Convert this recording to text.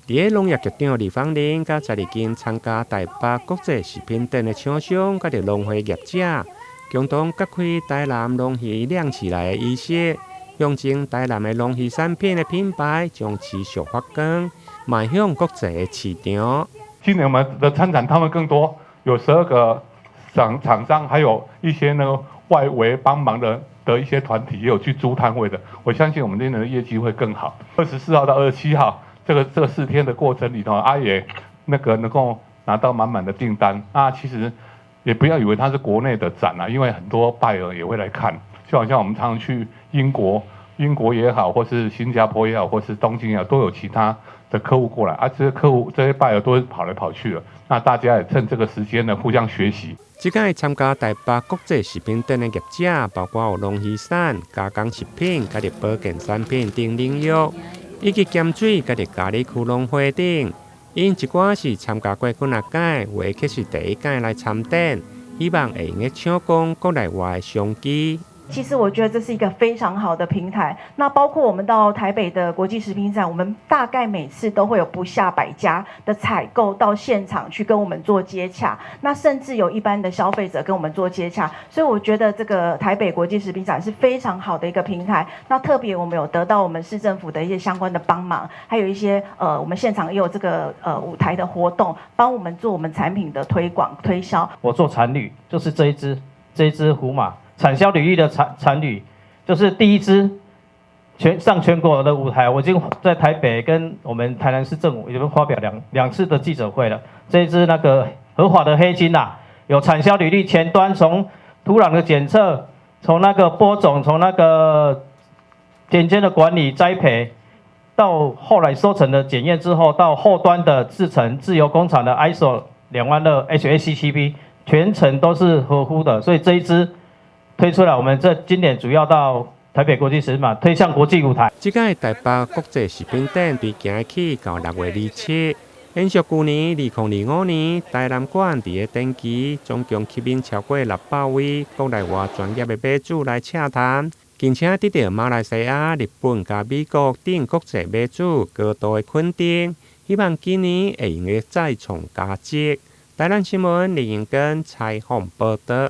在農業局長李芳玲甲12間參加台北國際食品展的廠商甲農會業者，共同揭開台南農漁釀起來的儀式，象徵台南的農漁產品的品牌將持續發光，邁向國際的市場。今年我們的參展攤位更多，有12個廠商，還有一些外圍幫忙的一些團體也有去租攤位的。我相信我們今年的業績會更好。24號到27號。這個4天的過程裡頭，也能夠拿到滿滿的訂單。其實也不要以為它是國內的展因為很多buyer也會來看。就好像我們常常去英國也好，或是新加坡也好，或是東京也好，都有其他的客戶過來。這些客戶這些buyer都是跑來跑去的。那大家也趁這個時間呢，互相學習。這屆參加台北國際食品展的業者，包括有農漁產、加工食品、甲啲保健產品等領域。以及鹽水，甲伫嘉義區農會等，因一寡是參加過幾啊屆，或者是第一屆來參展，希望會用個搶攻國內外的商機。其實我覺得這是一個非常好的平台。那包括我們到台北的國際食品展，我們大概每次都會有不下100家的採購到現場去跟我們做接洽。那甚至有一般的消費者跟我們做接洽。所以我覺得這個台北國際食品展是非常好的一個平台。那特別我們有得到我們市政府的一些相關的幫忙，還有一些我們現場也有這個舞台的活動，幫我們做我們產品的推廣推銷。我做產旅，就是這一隻胡馬。產銷履歷的產旅，就是第一支上全國的舞台，我已經在台北跟我們台南市政府已經發表兩次的記者會了。這一支合法的黑金有產銷履歷前端，從土壤的檢測，從播種，從田間的管理栽培，到後來收成的檢驗之後，到後端的製程自由工廠的 ISO 22000 HACCP， 全程都是合乎的，所以這一支推出來，我們今年主要到台北國際食品展推向國際舞台。這屆台北國際食品展從今日起到6月27日，延續去年2025年台南館在展期，總共吸引超過600位國內外專業的買主來洽談，並且得到馬來西亞、日本加美國等國際買主高度的肯定，希望今年會用個再創佳績。台南新聞林榮根採訪報道。